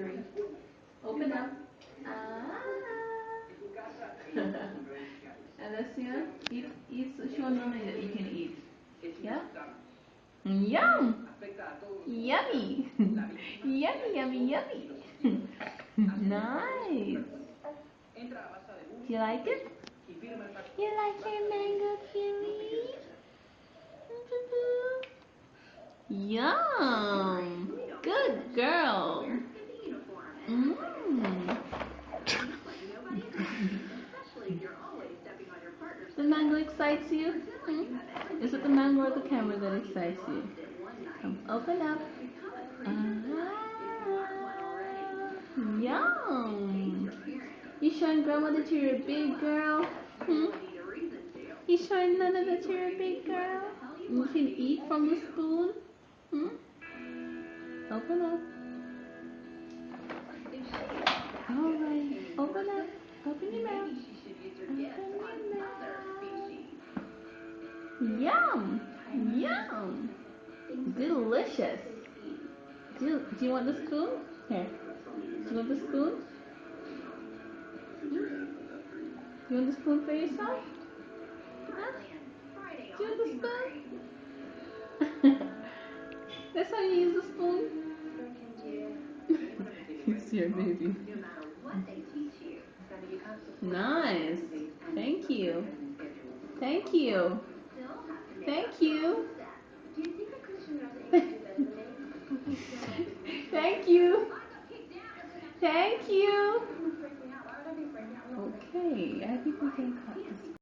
puree. Open up. Ah. Alessia, eat show mommy that you can eat. Yeah? Yum! Yummy! Yummy, yummy, yummy! Nice! Do you like it? You like your mango puree? Yum! Good girl! Mmm! The mango excites you? Hmm? Is it the mango or the camera that excites you? Open up. Ah, yum! You showing grandma that you're a big girl? Hmm? You showing Nana that you're a big girl? You can eat from the spoon? Hmm? Open up. Alright. Open up. Open your mouth. Open your mouth. Yum! Yum! Delicious. Do you want the spoon? Here. Do you want the spoon? You want the spoon for yourself? Huh? Do you want the spoon? That's how you use the spoon? It's your baby. Nice. Thank you. Thank you. Thank you. Thank you. Thank you. Okay, I think we can cut this.